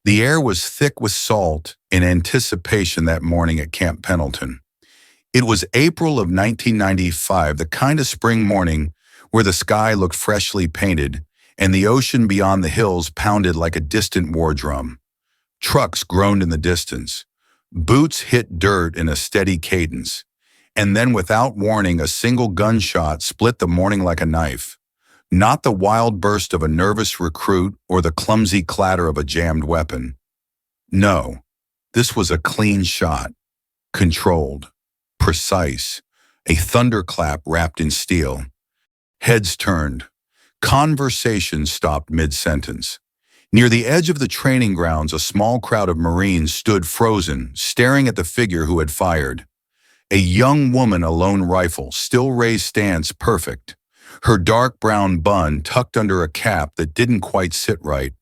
The air was thick with salt in anticipation that morning at Camp Pendleton. It was April of 1995, the kind of spring morning where the sky looked freshly painted and the ocean beyond the hills pounded like a distant war drum. Trucks groaned in the distance. Boots hit dirt in a steady cadence. And then without warning, a single gunshot split the morning like a knife. Not the wild burst of a nervous recruit or the clumsy clatter of a jammed weapon. No, this was a clean shot, controlled, precise, a thunderclap wrapped in steel. Heads turned. Conversation stopped mid-sentence. Near the edge of the training grounds, a small crowd of Marines stood frozen, staring at the figure who had fired. A young woman, a lone rifle, still raised stance perfect. Her dark brown bun tucked under a cap that didn't quite sit right.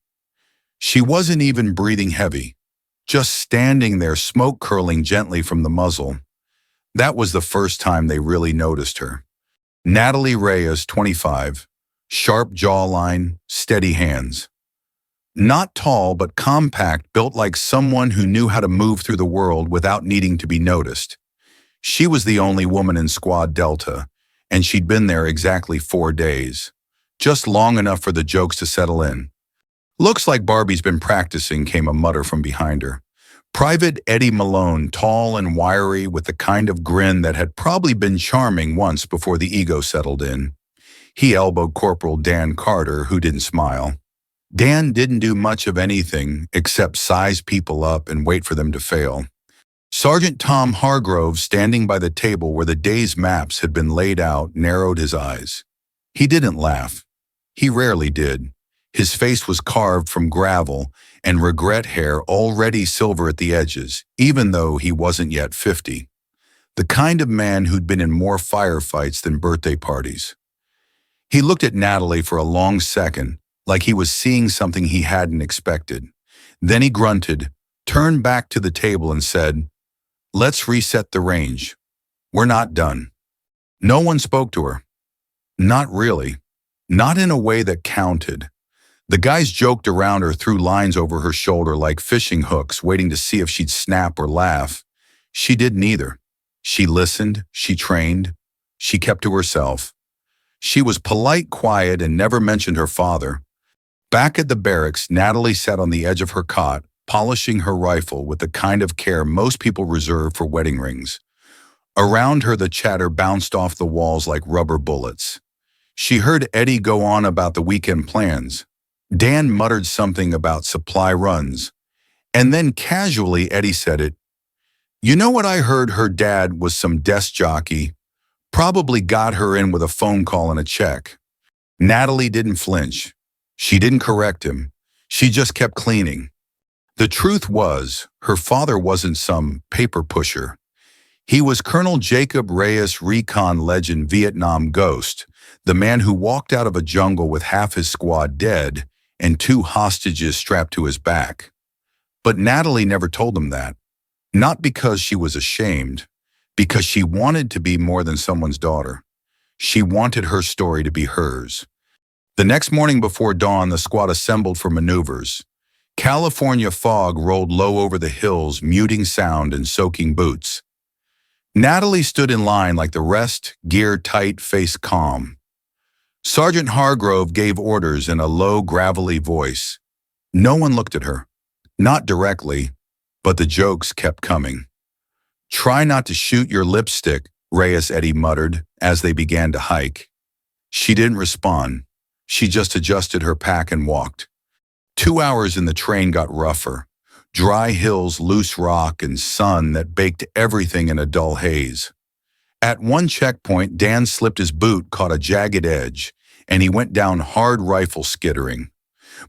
She wasn't even breathing heavy, just standing there, smoke curling gently from the muzzle. That was the first time they really noticed her. Natalie Reyes, 25, sharp jawline, steady hands. Not tall, but compact, built like someone who knew how to move through the world without needing to be noticed. She was the only woman in Squad Delta, and she'd been there exactly 4 days, just long enough for the jokes to settle in. "Looks like Barbie's been practicing," came a mutter from behind her. Private Eddie Malone, tall and wiry, with the kind of grin that had probably been charming once before the ego settled in. He elbowed Corporal Dan Carter, who didn't smile. Dan didn't do much of anything except size people up and wait for them to fail. Sergeant Tom Hargrove, standing by the table where the day's maps had been laid out, narrowed his eyes. He didn't laugh. He rarely did. His face was carved from gravel and regret hair already silver at the edges, even though he wasn't yet 50. The kind of man who'd been in more firefights than birthday parties. He looked at Natalie for a long second, like he was seeing something he hadn't expected. Then he grunted, turned back to the table and said, "Let's reset the range. We're not done." No one spoke to her. Not really. Not in a way that counted. The guys joked around her, threw lines over her shoulder like fishing hooks, waiting to see if she'd snap or laugh. She didn't either. She listened, she trained, she kept to herself. She was polite, quiet, and never mentioned her father. Back at the barracks, Natalie sat on the edge of her cot, polishing her rifle with the kind of care most people reserve for wedding rings. Around her, the chatter bounced off the walls like rubber bullets. She heard Eddie go on about the weekend plans. Dan muttered something about supply runs. And then casually, Eddie said it. "You know what I heard? Her dad was some desk jockey. Probably got her in with a phone call and a check." Natalie didn't flinch. She didn't correct him. She just kept cleaning. The truth was, her father wasn't some paper pusher. He was Colonel Jacob Reyes, recon legend, Vietnam ghost, the man who walked out of a jungle with half his squad dead and 2 hostages strapped to his back. But Natalie never told him that. Not because she was ashamed, because she wanted to be more than someone's daughter. She wanted her story to be hers. The next morning before dawn, the squad assembled for maneuvers. California fog rolled low over the hills, muting sound and soaking boots. Natalie stood in line like the rest, gear tight, face calm. Sergeant Hargrove gave orders in a low, gravelly voice. No one looked at her. Not directly, but the jokes kept coming. "Try not to shoot your lipstick," Reyes Eddie muttered as they began to hike. She didn't respond. She just adjusted her pack and walked. 2 hours in the train got rougher. Dry hills, loose rock, and sun that baked everything in a dull haze. At one checkpoint, Dan slipped his boot, caught a jagged edge, and he went down hard, rifle skittering.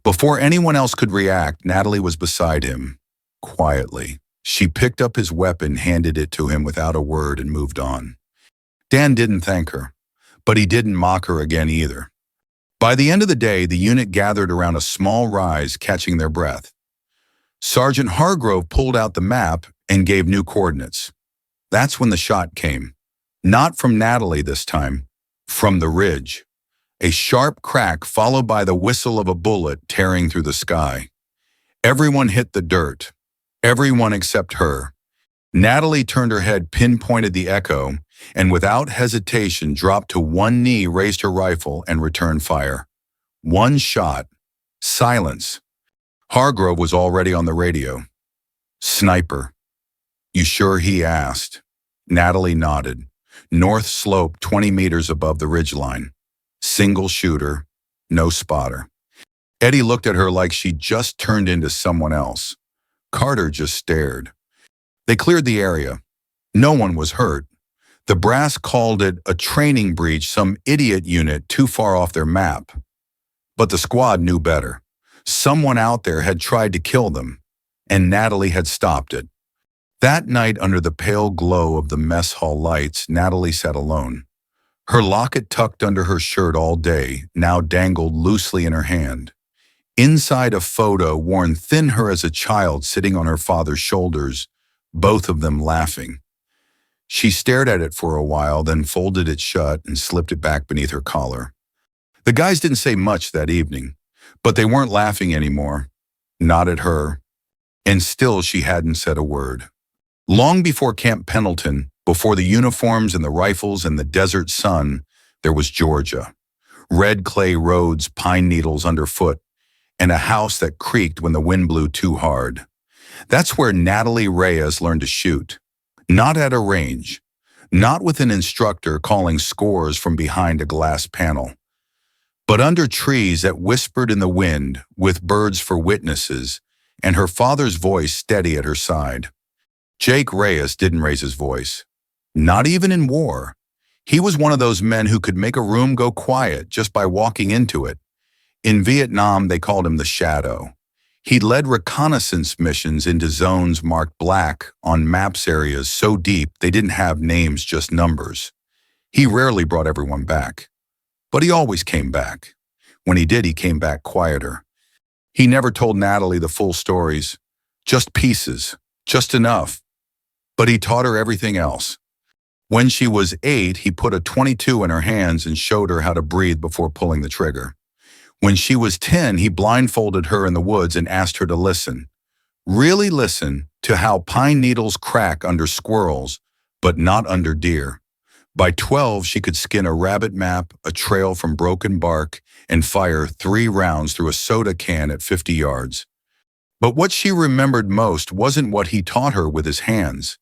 Before anyone else could react, Natalie was beside him. Quietly, she picked up his weapon, handed it to him without a word, and moved on. Dan didn't thank her, but he didn't mock her again either. By the end of the day, the unit gathered around a small rise, catching their breath. Sergeant Hargrove pulled out the map and gave new coordinates. That's when the shot came. Not from Natalie this time, from the ridge. A sharp crack followed by the whistle of a bullet tearing through the sky. Everyone hit the dirt. Everyone except her. Natalie turned her head, pinpointed the echo, and without hesitation dropped to one knee, raised her rifle, and returned fire. One shot. Silence. Hargrove was already on the radio. "Sniper. You sure?" he asked. Natalie nodded. North slope 20 meters above the ridgeline. Single shooter. No spotter. Eddie looked at her like she just turned into someone else. Carter just stared. They cleared the area. No one was hurt. The brass called it a training breach, some idiot unit too far off their map. But the squad knew better. Someone out there had tried to kill them, and Natalie had stopped it. That night, under the pale glow of the mess hall lights, Natalie sat alone. Her locket tucked under her shirt all day, now dangled loosely in her hand. Inside, a photo worn thin her as a child, sitting on her father's shoulders, both of them laughing. She stared at it for a while, then folded it shut and slipped it back beneath her collar. The guys didn't say much that evening, but they weren't laughing anymore. Not at her. And still she hadn't said a word. Long before Camp Pendleton, before the uniforms and the rifles and the desert sun, there was Georgia. Red clay roads, pine needles underfoot, and a house that creaked when the wind blew too hard. That's where Natalie Reyes learned to shoot. Not at a range. Not with an instructor calling scores from behind a glass panel. But under trees that whispered in the wind, with birds for witnesses, and her father's voice steady at her side. Jake Reyes didn't raise his voice. Not even in war. He was one of those men who could make a room go quiet just by walking into it. In Vietnam, they called him the Shadow. He led reconnaissance missions into zones marked black on maps, areas so deep they didn't have names, just numbers. He rarely brought everyone back. But he always came back. When he did, he came back quieter. He never told Natalie the full stories, just pieces, just enough. But he taught her everything else. When she was 8, he put a .22 in her hands and showed her how to breathe before pulling the trigger. When she was 10, he blindfolded her in the woods and asked her to listen. Really listen to how pine needles crack under squirrels, but not under deer. By 12, she could skin a rabbit map, a trail from broken bark, and fire 3 rounds through a soda can at 50 yards. But what she remembered most wasn't what he taught her with his hands.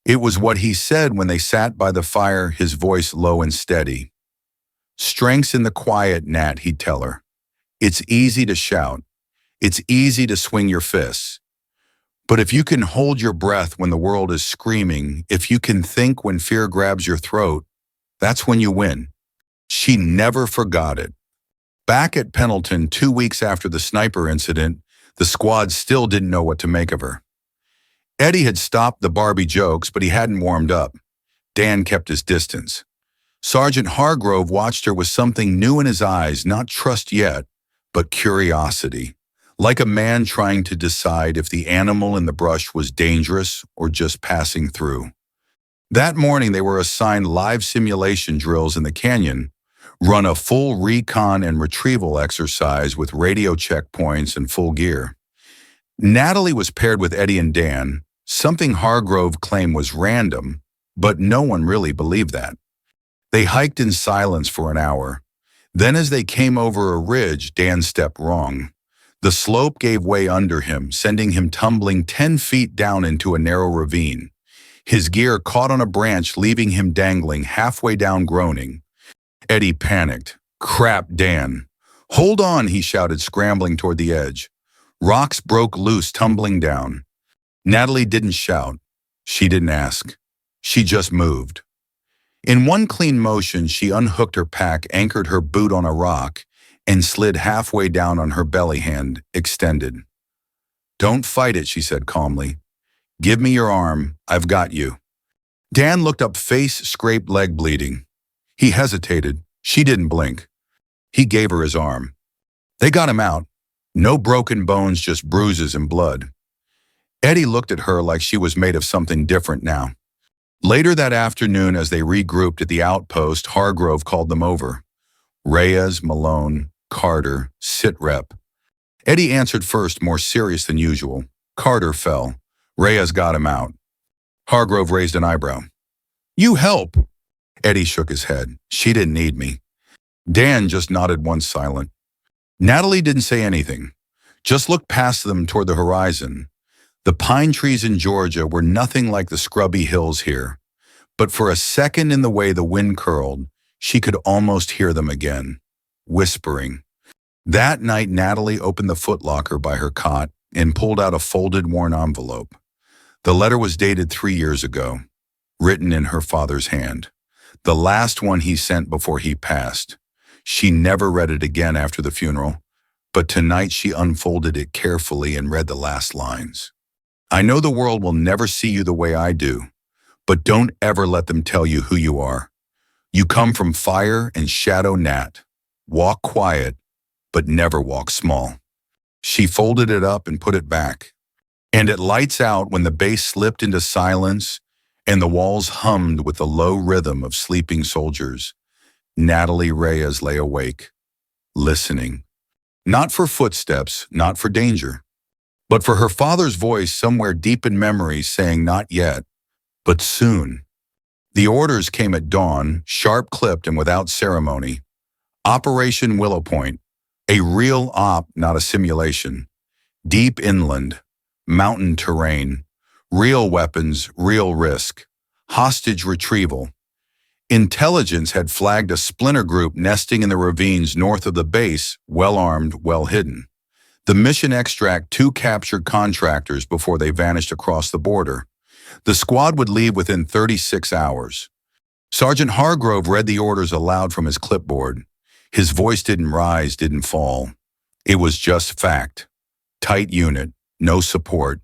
It was what he said when they sat by the fire, his voice low and steady. "Strength's in the quiet, Nat," he'd tell her. "It's easy to shout. It's easy to swing your fists. But if you can hold your breath when the world is screaming, if you can think when fear grabs your throat, that's when you win." She never forgot it. Back at Pendleton 2 weeks after the sniper incident, the squad still didn't know what to make of her. Eddie had stopped the Barbie jokes, but he hadn't warmed up. Dan kept his distance. Sergeant Hargrove watched her with something new in his eyes, not trust yet, but curiosity. Like a man trying to decide if the animal in the brush was dangerous or just passing through. That morning, they were assigned live simulation drills in the canyon, run a full recon and retrieval exercise with radio checkpoints and full gear. Natalie was paired with Eddie and Dan, something Hargrove claimed was random, but no one really believed that. They hiked in silence for an hour. Then as they came over a ridge, Dan stepped wrong. The slope gave way under him, sending him tumbling 10 feet down into a narrow ravine. His gear caught on a branch, leaving him dangling halfway down, groaning. Eddie panicked. "Crap, Dan." "Hold on," he shouted, scrambling toward the edge. Rocks broke loose, tumbling down. Natalie didn't shout. She didn't ask. She just moved. In one clean motion, she unhooked her pack, anchored her boot on a rock, and slid halfway down on her belly, hand extended. "Don't fight it," she said calmly. "Give me your arm. I've got you." Dan looked up, face scraped, leg bleeding. He hesitated. She didn't blink. He gave her his arm. They got him out. No broken bones, just bruises and blood. Eddie looked at her like she was made of something different now. Later that afternoon, as they regrouped at the outpost, Hargrove called them over. Reyes, Malone, Carter, sitrep. Eddie answered first, more serious than usual. Carter fell. Reyes got him out. Hargrove raised an eyebrow. You help. Eddie shook his head. She didn't need me. Dan just nodded once silent. Natalie didn't say anything, just looked past them toward the horizon. The pine trees in Georgia were nothing like the scrubby hills here, but for a second in the way the wind curled, she could almost hear them again, whispering. That night, Natalie opened the footlocker by her cot and pulled out a folded, worn envelope. The letter was dated 3 years ago, written in her father's hand, the last one he sent before he passed. She never read it again after the funeral, but tonight she unfolded it carefully and read the last lines. I know the world will never see you the way I do, but don't ever let them tell you who you are. You come from fire and shadow, Nat. Walk quiet, but never walk small. She folded it up and put it back, and it lights out when the bass slipped into silence and the walls hummed with the low rhythm of sleeping soldiers. Natalie Reyes lay awake, listening. Not for footsteps, not for danger, but for her father's voice somewhere deep in memory saying not yet, but soon. The orders came at dawn, sharp-clipped and without ceremony. Operation Willow Point, a real op, not a simulation. Deep inland, mountain terrain, real weapons, real risk, hostage retrieval. Intelligence had flagged a splinter group nesting in the ravines north of the base, well-armed, well-hidden. The mission extract 2 captured contractors before they vanished across the border. The squad would leave within 36 hours. Sergeant Hargrove read the orders aloud from his clipboard. His voice didn't rise, didn't fall. It was just fact. Tight unit, no support,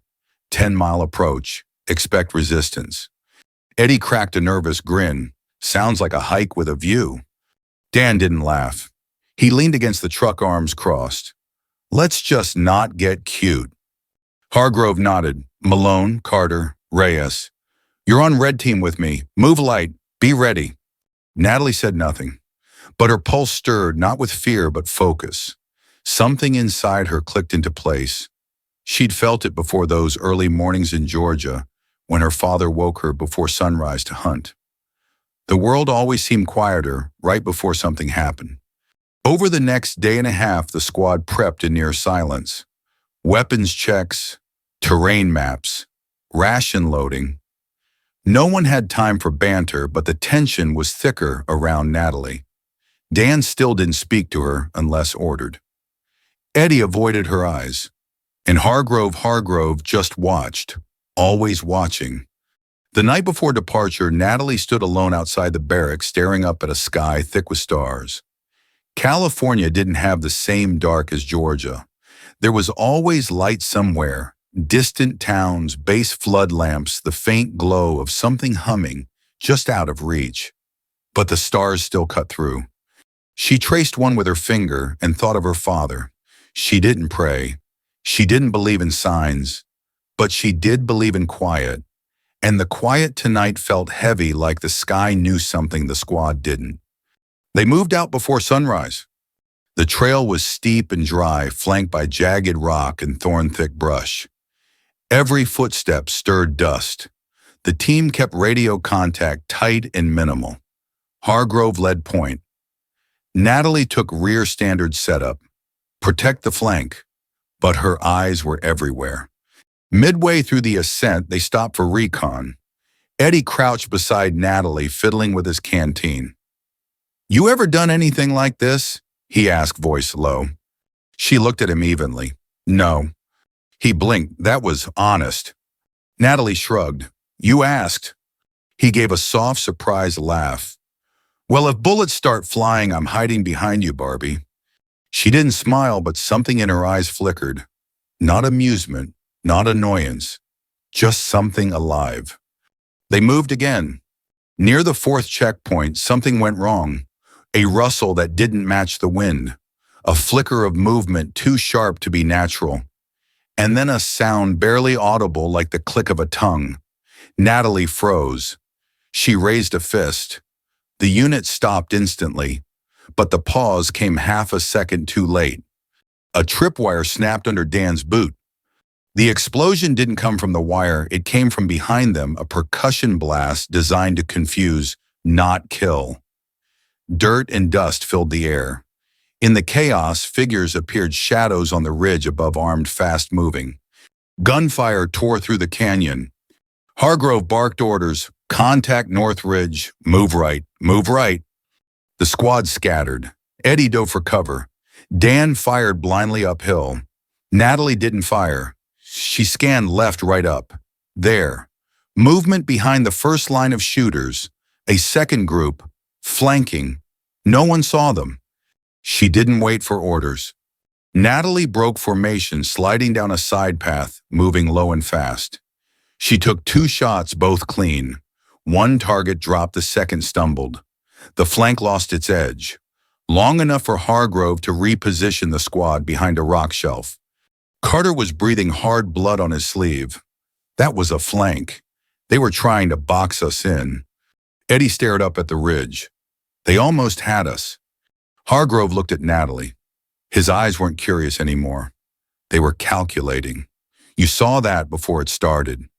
10-mile approach, expect resistance. Eddie cracked a nervous grin. Sounds like a hike with a view. Dan didn't laugh. He leaned against the truck, arms crossed. Let's just not get cute. Hargrove nodded. Malone, Carter, Reyes. You're on red team with me. Move light. Be ready. Natalie said nothing, but her pulse stirred, not with fear, but focus. Something inside her clicked into place. She'd felt it before those early mornings in Georgia when her father woke her before sunrise to hunt. The world always seemed quieter right before something happened. Over the next day and a half, the squad prepped in near silence. Weapons checks, terrain maps, ration loading. No one had time for banter, but the tension was thicker around Natalie. Dan still didn't speak to her unless ordered. Eddie avoided her eyes, and Hargrove just watched, always watching. The night before departure, Natalie stood alone outside the barracks, staring up at a sky thick with stars. California didn't have the same dark as Georgia. There was always light somewhere, distant towns, base flood lamps, the faint glow of something humming just out of reach. But the stars still cut through. She traced one with her finger and thought of her father. She didn't pray. She didn't believe in signs, but she did believe in quiet. And the quiet tonight felt heavy, like the sky knew something the squad didn't. They moved out before sunrise. The trail was steep and dry, flanked by jagged rock and thorn-thick brush. Every footstep stirred dust. The team kept radio contact tight and minimal. Hargrove led point. Natalie took rear standard setup. Protect the flank. But her eyes were everywhere. Midway through the ascent, they stopped for recon. Eddie crouched beside Natalie, fiddling with his canteen. You ever done anything like this? He asked, voice low. She looked at him evenly. No. He blinked. That was honest. Natalie shrugged. You asked. He gave a soft, surprised laugh. Well, if bullets start flying, I'm hiding behind you, Barbie. She didn't smile, but something in her eyes flickered. Not amusement, not annoyance, just something alive. They moved again. Near the 4th checkpoint, something went wrong. A rustle that didn't match the wind. A flicker of movement too sharp to be natural. And then a sound barely audible, like the click of a tongue. Natalie froze. She raised a fist. The unit stopped instantly, but the pause came half a second too late. A tripwire snapped under Dan's boot. The explosion didn't come from the wire, it came from behind them, a percussion blast designed to confuse, not kill. Dirt and dust filled the air. In the chaos, figures appeared, shadows on the ridge above, armed, fast-moving. Gunfire tore through the canyon. Hargrove barked orders, "Contact North Ridge, move right, move right." The squad scattered. Eddie dove for cover. Dan fired blindly uphill. Natalie didn't fire. She scanned left, right, up. There. Movement behind the first line of shooters. A second group. Flanking. No one saw them. She didn't wait for orders. Natalie broke formation, sliding down a side path, moving low and fast. She took 2 shots, both clean. One target dropped, the second stumbled. The flank lost its edge. Long enough for Hargrove to reposition the squad behind a rock shelf. Carter was breathing hard, blood on his sleeve. That was a flank. They were trying to box us in. Eddie stared up at the ridge. They almost had us. Hargrove looked at Natalie. His eyes weren't curious anymore. They were calculating. You saw that before it started.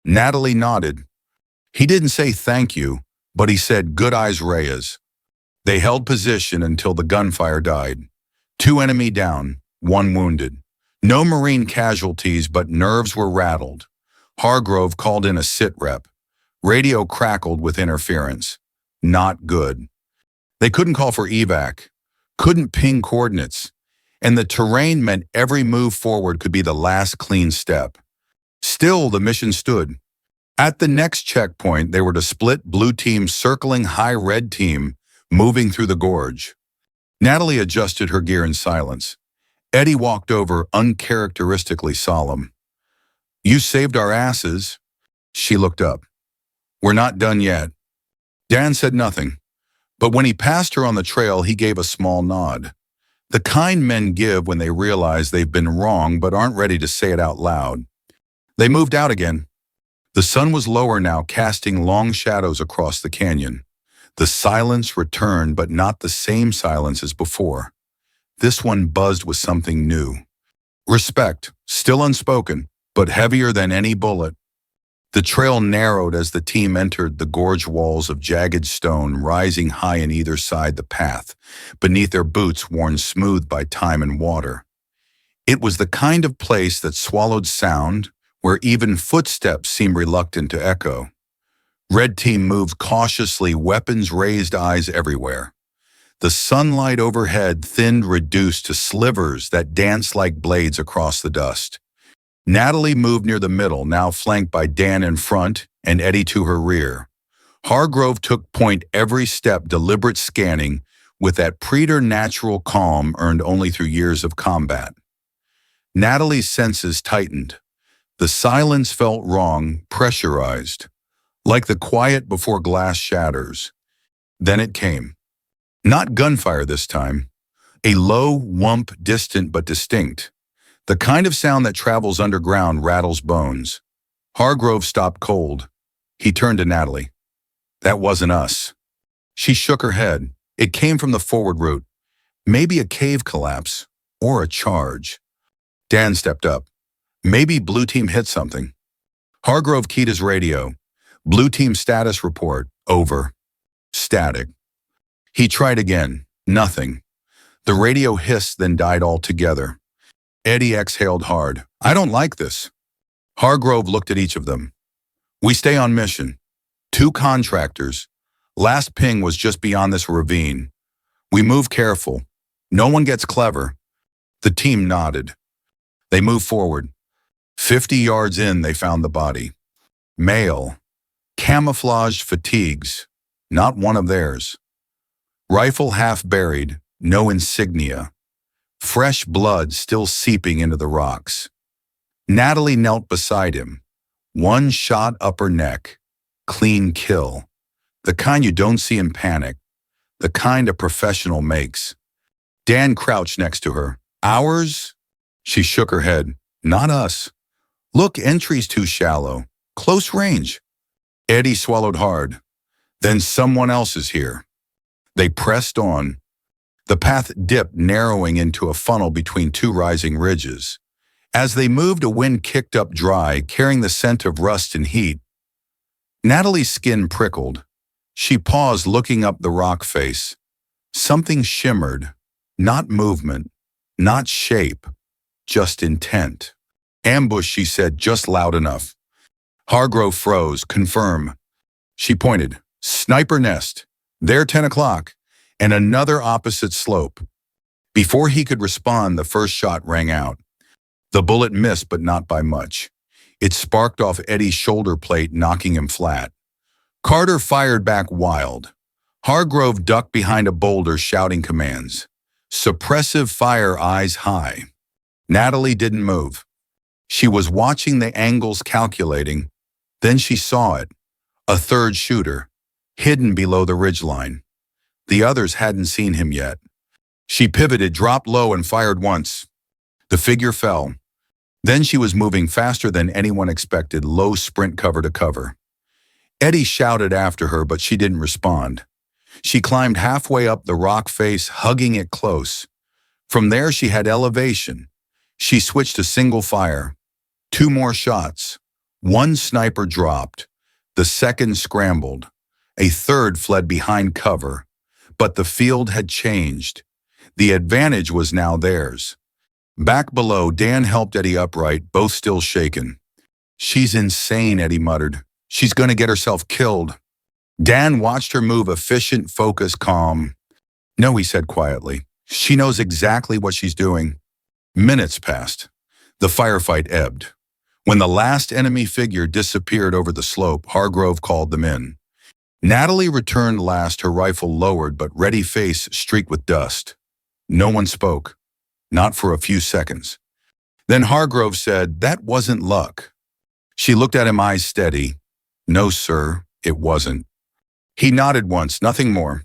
Natalie nodded. He didn't say thank you, but he said, "Good eyes, Reyes." They held position until the gunfire died. 2 enemy down, 1 wounded. No Marine casualties, but nerves were rattled. Hargrove called in a sit rep. Radio crackled with interference. Not good. They couldn't call for evac, couldn't ping coordinates, and the terrain meant every move forward could be the last clean step. Still, the mission stood. At the next checkpoint, they were to split, blue team circling high, red team moving through the gorge. Natalie adjusted her gear in silence. Eddie walked over, uncharacteristically solemn. "You saved our asses." She looked up. "We're not done yet." Dan said nothing, but when he passed her on the trail, he gave a small nod. The kind men give when they realize they've been wrong but aren't ready to say it out loud. They moved out again. The sun was lower now, casting long shadows across the canyon. The silence returned, but not the same silence as before. This one buzzed with something new. Respect, still unspoken, but heavier than any bullet. The trail narrowed as the team entered the gorge walls of jagged stone rising high on either side the path, beneath their boots worn smooth by time and water. It was the kind of place that swallowed sound, where even footsteps seemed reluctant to echo. Red team moved cautiously, weapons raised, eyes everywhere. The sunlight overhead thinned, reduced to slivers that danced like blades across the dust. Natalie moved near the middle, now flanked by Dan in front and Eddie to her rear. Hargrove took point every step, deliberate scanning, with that preternatural calm earned only through years of combat. Natalie's senses tightened. The silence felt wrong, pressurized, like the quiet before glass shatters. Then it came. Not gunfire this time. A low whump, distant but distinct. The kind of sound that travels underground, rattles bones. Hargrove stopped cold. He turned to Natalie. "That wasn't us." She shook her head. It came from the forward route. Maybe a cave collapse, or a charge. Dan stepped up. "Maybe blue team hit something." Hargrove keyed his radio. "Blue team status report, over." Static. He tried again. Nothing. The radio hissed, then died altogether. Eddie exhaled hard. "I don't like this." Hargrove looked at each of them. "We stay on mission. 2 contractors. Last ping was just beyond this ravine. We move careful. No one gets clever." The team nodded. They moved forward. 50 yards in, they found the body. Male. Camouflaged fatigues. Not one of theirs. Rifle half buried. No insignia. Fresh blood still seeping into the rocks. Natalie knelt beside him. 1 shot upper neck. Clean kill. The kind you don't see in panic. The kind a professional makes. Dan crouched next to her. "Ours?" She shook her head. "Not us. Look, entry's too shallow. Close range." Eddie swallowed hard. "Then someone else is here." They pressed on. The path dipped, narrowing into a funnel between two rising ridges. As they moved, a wind kicked up dry, carrying the scent of rust and heat. Natalie's skin prickled. She paused, looking up the rock face. Something shimmered. Not movement, not shape, just intent. Ambush, she said, just loud enough. Hargrove froze. Confirm. She pointed. Sniper nest. There, 10 o'clock. And another opposite slope. Before he could respond, the first shot rang out. The bullet missed, but not by much. It sparked off Eddie's shoulder plate, knocking him flat. Carter fired back wild. Hargrove ducked behind a boulder, shouting commands. Suppressive fire, eyes high. Natalie didn't move. She was watching the angles, calculating. Then she saw it. A third shooter, hidden below the ridgeline. The others hadn't seen him yet. She pivoted, dropped low, and fired once. The figure fell. Then she was moving faster than anyone expected, low sprint, cover to cover. Eddie shouted after her, but she didn't respond. She climbed halfway up the rock face, hugging it close. From there, she had elevation. She switched to single fire. 2 more shots. One sniper dropped. The second scrambled. A third fled behind cover. But the field had changed. The advantage was now theirs. Back below, Dan helped Eddie upright, both still shaken. She's insane, Eddie muttered. She's going to get herself killed. Dan watched her move, efficient, focused, calm. No, he said quietly. She knows exactly what she's doing. Minutes passed. The firefight ebbed. When the last enemy figure disappeared over the slope, Hargrove called them in. Natalie returned last, her rifle lowered but ready, face streaked with dust. No one spoke. Not for a few seconds. Then Hargrove said, "That wasn't luck." She looked at him, eyes steady. "No, sir, it wasn't." He nodded once, nothing more.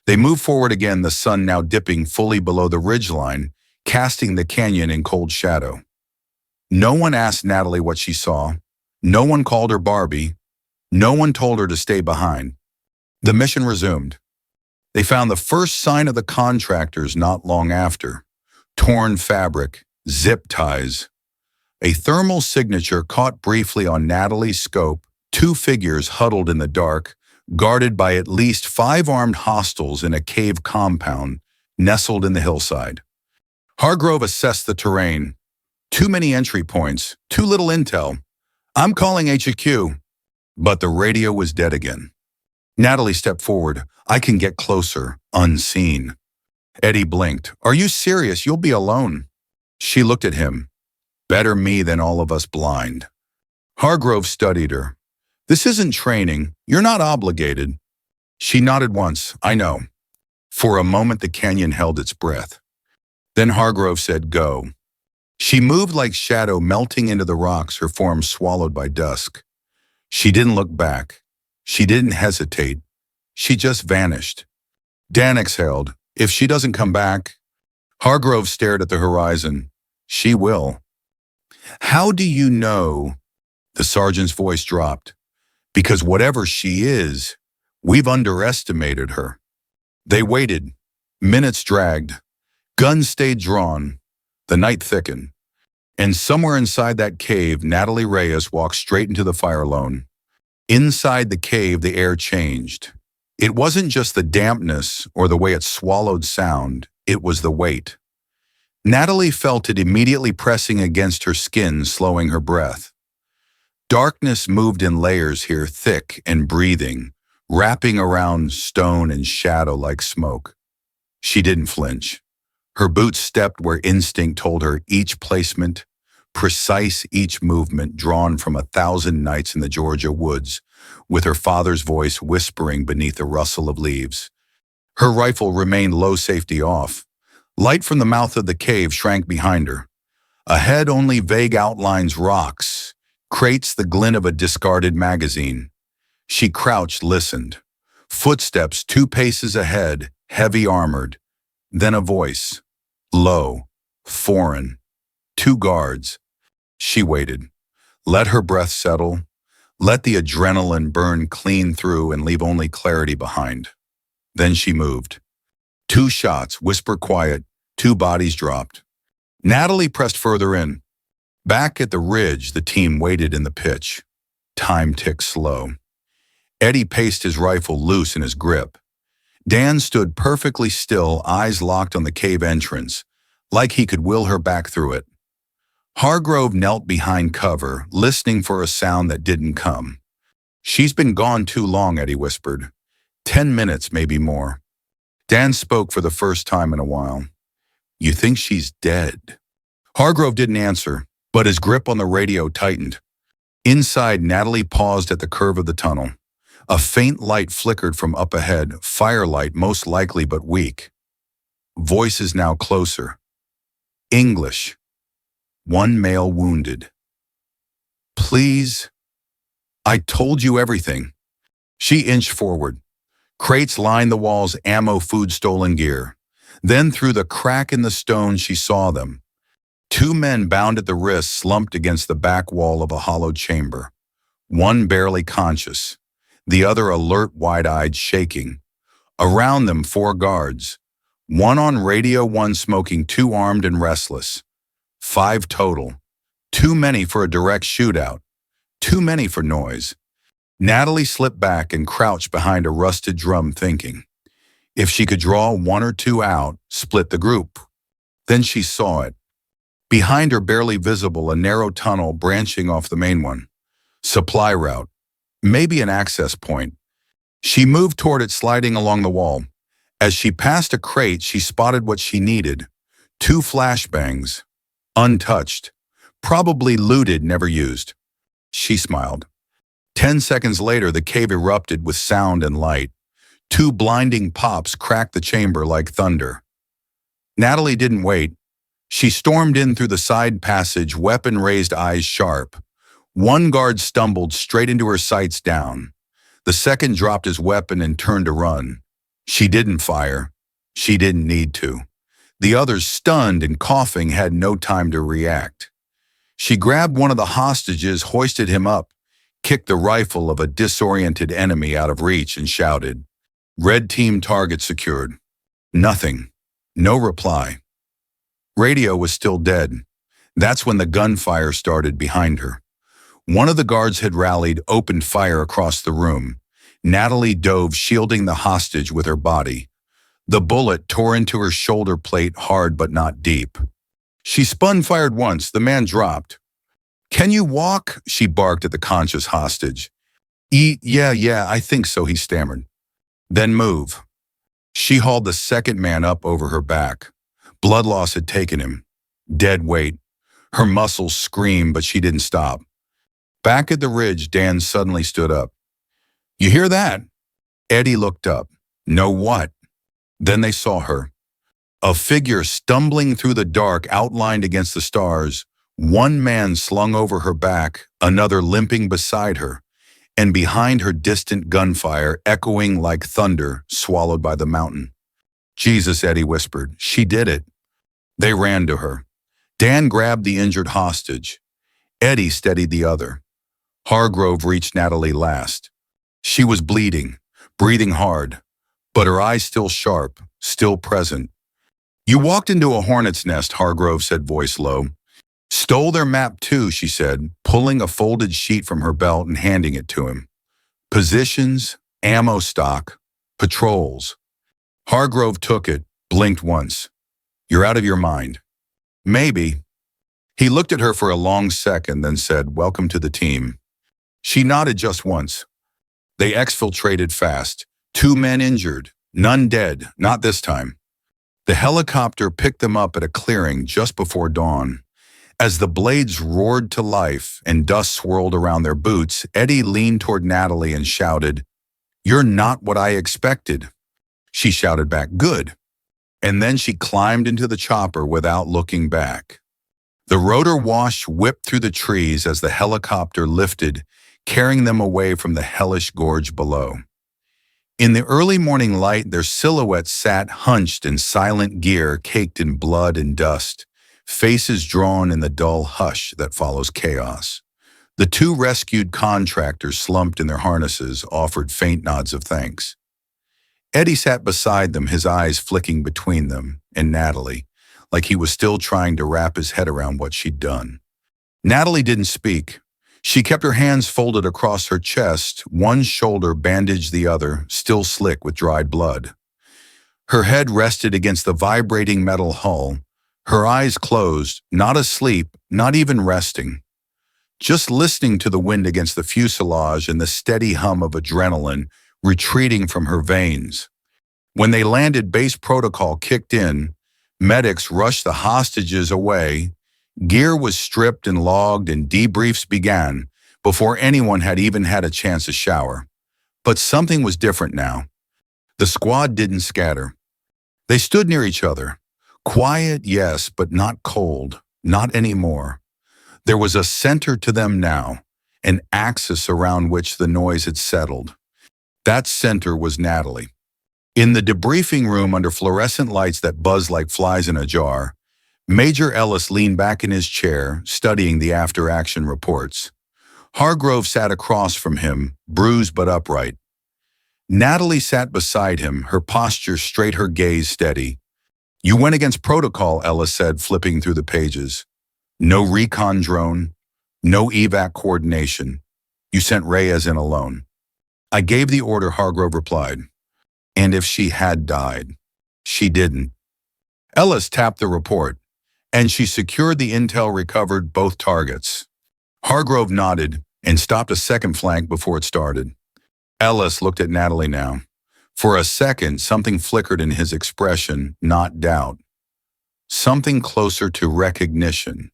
They moved forward again, the sun now dipping fully below the ridgeline, casting the canyon in cold shadow. No one asked Natalie what she saw. No one called her Barbie. No one told her to stay behind. The mission resumed. They found the first sign of the contractors not long after. Torn fabric, zip ties. A thermal signature caught briefly on Natalie's scope, 2 figures huddled in the dark, guarded by at least 5 armed hostiles in a cave compound nestled in the hillside. Hargrove assessed the terrain. Too many entry points, too little intel. I'm calling HQ. But the radio was dead again. Natalie stepped forward. I can get closer, unseen. Eddie blinked. Are you serious? You'll be alone. She looked at him. Better me than all of us blind. Hargrove studied her. This isn't training. You're not obligated. She nodded once. I know. For a moment, the canyon held its breath. Then Hargrove said, go. She moved like shadow, melting into the rocks, her form swallowed by dusk. She didn't look back. She didn't hesitate. She just vanished. Dan exhaled. If she doesn't come back... Hargrove stared at the horizon. She will. How do you know? The sergeant's voice dropped. Because whatever she is, we've underestimated her. They waited. Minutes dragged. Guns stayed drawn. The night thickened. And somewhere inside that cave, Natalie Reyes walked straight into the fire alone. Inside the cave, the air changed. It wasn't just the dampness or the way it swallowed sound, it was the weight. Natalie felt it immediately pressing against her skin, slowing her breath. Darkness moved in layers here, thick and breathing, wrapping around stone and shadow like smoke. She didn't flinch. Her boots stepped where instinct told her, each placement, precise, each movement drawn from 1,000 nights in the Georgia woods, with her father's voice whispering beneath the rustle of leaves. Her rifle remained low, safety off. Light from the mouth of the cave shrank behind her. Ahead, only vague outlines, rocks, crates, the glint of a discarded magazine. She crouched, listened. Footsteps 2 paces ahead, heavy armored. Then a voice. Low, foreign. 2 guards. She waited. Let her breath settle. Let the adrenaline burn clean through and leave only clarity behind. Then she moved. 2 shots, whisper quiet, 2 bodies dropped. Natalie pressed further in. Back at the ridge, the team waited in the pitch. Time ticked slow. Eddie paced his rifle loose in his grip. Dan stood perfectly still, eyes locked on the cave entrance, like he could will her back through it. Hargrove knelt behind cover, listening for a sound that didn't come. "She's been gone too long," Eddie whispered. 10 minutes, maybe more. Dan spoke for the first time in a while. "You think she's dead?" Hargrove didn't answer, but his grip on the radio tightened. Inside, Natalie paused at the curve of the tunnel. A faint light flickered from up ahead, firelight most likely but weak. Voices now closer. English. One male wounded. "Please. I told you everything." She inched forward. Crates lined the walls, ammo, food, stolen gear. Then through the crack in the stone she saw them. 2 men bound at the wrists slumped against the back wall of a hollowed chamber. One barely conscious. The other alert, wide-eyed, shaking. Around them 4 guards. 1 on radio, 1 smoking, 2 armed and restless. 5 total. Too many for a direct shootout. Too many for noise. Natalie slipped back and crouched behind a rusted drum, thinking. If she could draw 1 or 2 out, split the group. Then she saw it. Behind her, barely visible, a narrow tunnel branching off the main one. Supply route. Maybe an access point. She moved toward it, sliding along the wall. As she passed a crate, she spotted what she needed. 2 flashbangs. Untouched. Probably looted, never used. She smiled. 10 seconds later, the cave erupted with sound and light. 2 blinding pops cracked the chamber like thunder. Natalie didn't wait. She stormed in through the side passage, weapon raised, eyes sharp. 1 guard stumbled straight into her sights down. The second dropped his weapon and turned to run. She didn't fire. She didn't need to. The others, stunned and coughing, had no time to react. She grabbed one of the hostages, hoisted him up, kicked the rifle of a disoriented enemy out of reach, and shouted, "Red team target secured." Nothing. No reply. Radio was still dead. That's when the gunfire started behind her. One of the guards had rallied, opened fire across the room. Natalie dove, shielding the hostage with her body. The bullet tore into her shoulder plate, hard but not deep. She spun, fired once. The man dropped. "Can you walk?" she barked at the conscious hostage. Yeah, I think so," he stammered. "Then move." She hauled the second man up over her back. Blood loss had taken him. Dead weight. Her muscles screamed, but she didn't stop. Back at the ridge, Dan suddenly stood up. "You hear that?" Eddie looked up. "No what?" Then they saw her. A figure stumbling through the dark, outlined against the stars. 1 man slung over her back, another limping beside her, and behind her distant gunfire, echoing like thunder, swallowed by the mountain. "Jesus," Eddie whispered. "She did it." They ran to her. Dan grabbed the injured hostage. Eddie steadied the other. Hargrove reached Natalie last. She was bleeding, breathing hard, but her eyes still sharp, still present. "You walked into a hornet's nest," Hargrove said, voice low. "Stole their map too," she said, pulling a folded sheet from her belt and handing it to him. "Positions, ammo stock, patrols." Hargrove took it, blinked once. "You're out of your mind." "Maybe." He looked at her for a long second, then said, "Welcome to the team." She nodded just once. They exfiltrated fast. 2 men injured, none dead, not this time. The helicopter picked them up at a clearing just before dawn. As the blades roared to life and dust swirled around their boots, Eddie leaned toward Natalie and shouted, "You're not what I expected." She shouted back, "Good." And then she climbed into the chopper without looking back. The rotor wash whipped through the trees as the helicopter lifted, carrying them away from the hellish gorge below. In the early morning light, their silhouettes sat hunched in silent gear, caked in blood and dust, faces drawn in the dull hush that follows chaos. The 2 rescued contractors, slumped in their harnesses, offered faint nods of thanks. Eddie sat beside them, his eyes flicking between them and Natalie, like he was still trying to wrap his head around what she'd done. Natalie didn't speak. She kept her hands folded across her chest, one shoulder bandaged the other, still slick with dried blood. Her head rested against the vibrating metal hull, her eyes closed, not asleep, not even resting. Just listening to the wind against the fuselage and the steady hum of adrenaline retreating from her veins. When they landed, base protocol kicked in, medics rushed the hostages away, gear was stripped and logged, and debriefs began before anyone had even had a chance to shower. But something was different now. The squad didn't scatter. They stood near each other. Quiet, yes, but not cold, not anymore. There was a center to them now, an axis around which the noise had settled. That center was Natalie. In the debriefing room under fluorescent lights that buzzed like flies in a jar, Major Ellis leaned back in his chair, studying the after-action reports. Hargrove sat across from him, bruised but upright. Natalie sat beside him, her posture straight, her gaze steady. "You went against protocol," Ellis said, flipping through the pages. "No recon drone, no evac coordination. You sent Reyes in alone." "I gave the order," Hargrove replied. "And if she had died?" "She didn't." Ellis tapped the report. "And she secured the intel, recovered both targets." Hargrove nodded and stopped a second flank before it started. Ellis looked at Natalie now. For a second, something flickered in his expression, not doubt. Something closer to recognition.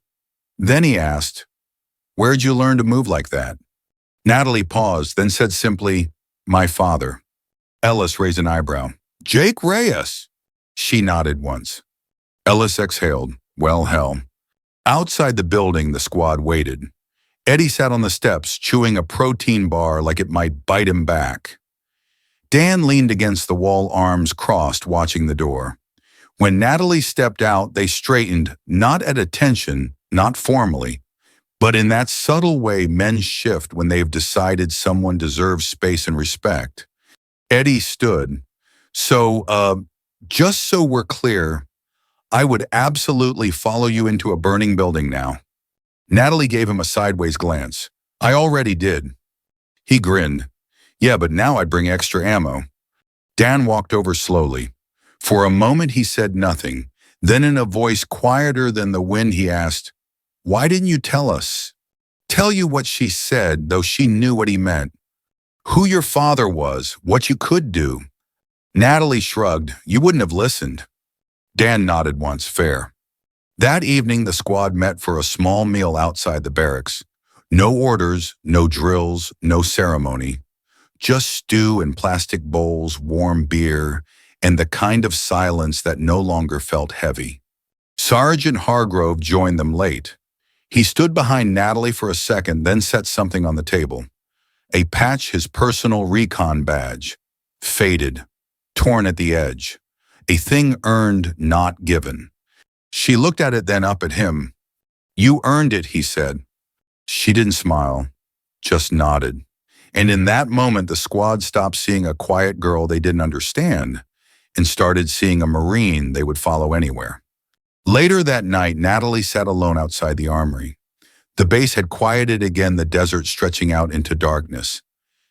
Then he asked, "Where'd you learn to move like that?" Natalie paused, then said simply, "My father." Ellis raised an eyebrow. "Jake Reyes?" She nodded once. Ellis exhaled. "Well, hell." Outside the building, the squad waited. Eddie sat on the steps, chewing a protein bar like it might bite him back. Dan leaned against the wall, arms crossed, watching the door. When Natalie stepped out, they straightened, not at attention, not formally, but in that subtle way men shift when they've decided someone deserves space and respect. Eddie stood. Just so we're clear, I would absolutely follow you into a burning building now." Natalie gave him a sideways glance. "I already did." He grinned. "Yeah, but now I'd bring extra ammo." Dan walked over slowly. For a moment he said nothing. Then in a voice quieter than the wind he asked, "Why didn't you tell us?" "Tell you what she said, though she knew what he meant. Who your father was, what you could do." Natalie shrugged. "You wouldn't have listened." Dan nodded once. "Fair." That evening the squad met for a small meal outside the barracks. No orders, no drills, no ceremony. Just stew in plastic bowls, warm beer, and the kind of silence that no longer felt heavy. Sergeant Hargrove joined them late. He stood behind Natalie for a second, then set something on the table. A patch, his personal recon badge. Faded, torn at the edge. A thing earned, not given. She looked at it, then up at him. "You earned it," he said. She didn't smile, just nodded. And in that moment, the squad stopped seeing a quiet girl they didn't understand and started seeing a Marine they would follow anywhere. Later that night, Natalie sat alone outside the armory. The base had quieted again, the desert stretching out into darkness.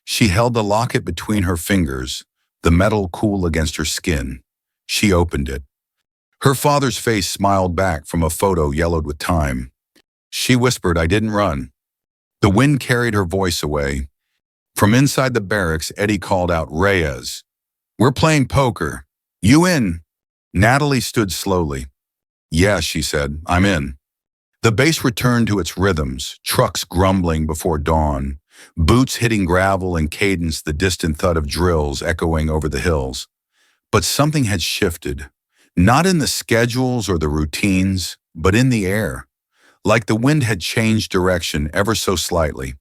She held the locket between her fingers, the metal cool against her skin. She opened it. Her father's face smiled back from a photo yellowed with time. She whispered, "I didn't run." The wind carried her voice away. From inside the barracks, Eddie called out, "Reyes, we're playing poker. You in?" Natalie stood slowly. "Yeah," she said, "I'm in." The base returned to its rhythms, trucks grumbling before dawn, boots hitting gravel and cadence, the distant thud of drills echoing over the hills. But something had shifted. Not in the schedules or the routines, but in the air. Like the wind had changed direction ever so slightly.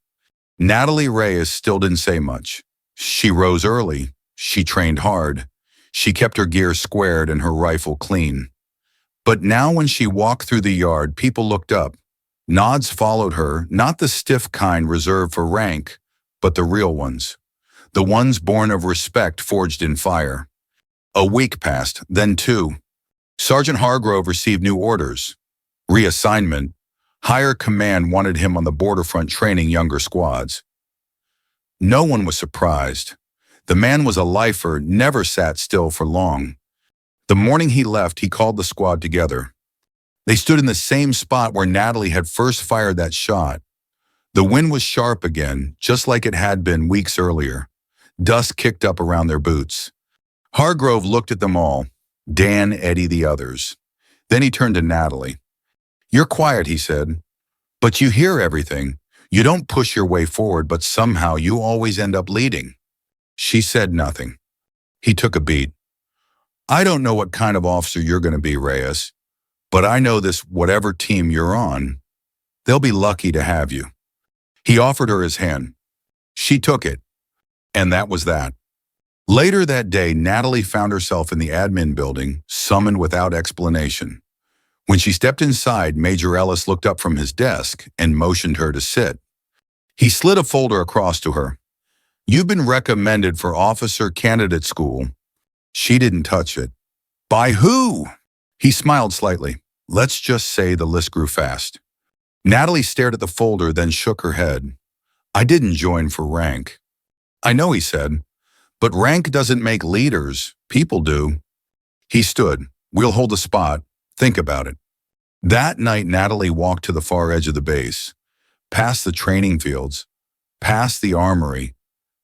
Natalie Reyes still didn't say much. She rose early. She trained hard. She kept her gear squared and her rifle clean. But now when she walked through the yard, people looked up. Nods followed her, not the stiff kind reserved for rank, but the real ones. The ones born of respect forged in fire. A week passed, then two. Sergeant Hargrove received new orders. Reassignment. Higher command wanted him on the border front training younger squads. No one was surprised. The man was a lifer, never sat still for long. The morning he left, he called the squad together. They stood in the same spot where Natalie had first fired that shot. The wind was sharp again, just like it had been weeks earlier. Dust kicked up around their boots. Hargrove looked at them all, Dan, Eddie, the others. Then he turned to Natalie. "You're quiet," he said, "but you hear everything. You don't push your way forward, but somehow you always end up leading." She said nothing. He took a beat. "I don't know what kind of officer you're going to be, Reyes, but I know this whatever team you're on, they'll be lucky to have you." He offered her his hand. She took it, and that was that. Later that day, Natalie found herself in the admin building, summoned without explanation. When she stepped inside, Major Ellis looked up from his desk and motioned her to sit. He slid a folder across to her. "You've been recommended for officer candidate school." She didn't touch it. "By who?" He smiled slightly. "Let's just say the list grew fast." Natalie stared at the folder, then shook her head. "I didn't join for rank." "I know," he said, "but rank doesn't make leaders. People do." He stood. "We'll hold the spot. Think about it." That night, Natalie walked to the far edge of the base, past the training fields, past the armory,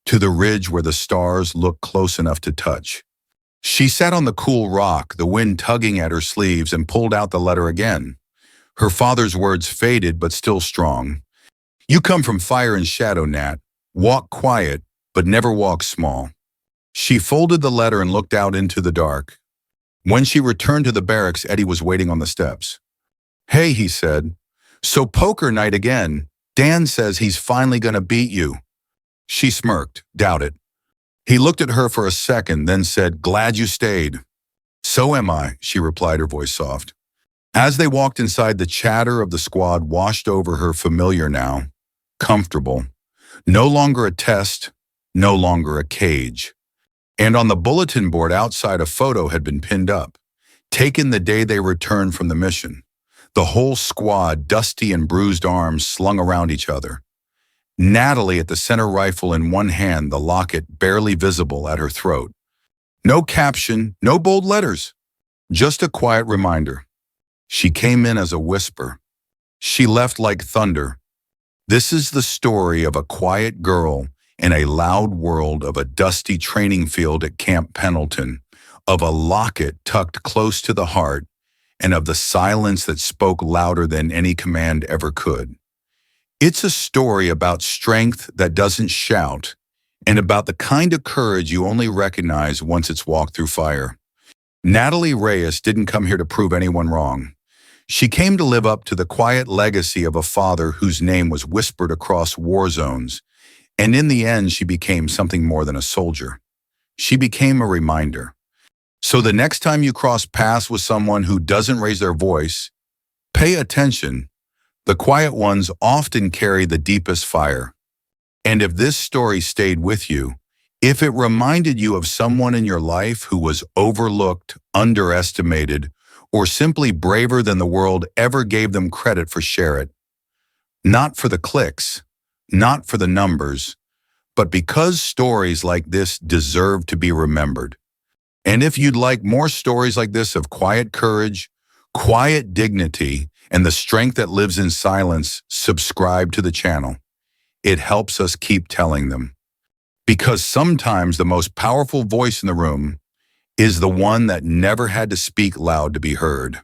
to the ridge where the stars looked close enough to touch. She sat on the cool rock, the wind tugging at her sleeves, and pulled out the letter again. Her father's words faded but still strong. "You come from fire and shadow, Nat. Walk quiet, but never walk small." She folded the letter and looked out into the dark. When she returned to the barracks, Eddie was waiting on the steps. "Hey," he said, "so poker night again. Dan says he's finally going to beat you." She smirked. "Doubt it." He looked at her for a second, then said, "Glad you stayed." "So am I," she replied, her voice soft. As they walked inside, the chatter of the squad washed over her, familiar now, comfortable. No longer a test, no longer a cage. And on the bulletin board outside, a photo had been pinned up, taken the day they returned from the mission. The whole squad, dusty and bruised arms slung around each other. Natalie at the center, rifle in one hand, the locket barely visible at her throat. No caption, no bold letters, just a quiet reminder. She came in as a whisper. She left like thunder. This is the story of a quiet girl in a loud world, of a dusty training field at Camp Pendleton, of a locket tucked close to the heart, and of the silence that spoke louder than any command ever could. It's a story about strength that doesn't shout, and about the kind of courage you only recognize once it's walked through fire. Natalie Reyes didn't come here to prove anyone wrong. She came to live up to the quiet legacy of a father whose name was whispered across war zones, and in the end she became something more than a soldier. She became a reminder. So the next time you cross paths with someone who doesn't raise their voice, pay attention. The quiet ones often carry the deepest fire. And if this story stayed with you, if it reminded you of someone in your life who was overlooked, underestimated, or simply braver than the world ever gave them credit for, share it. Not for the clicks, not for the numbers, but because stories like this deserve to be remembered. And if you'd like more stories like this of quiet courage, quiet dignity, and the strength that lives in silence, subscribe to the channel. It helps us keep telling them. Because sometimes the most powerful voice in the room is the one that never had to speak loud to be heard.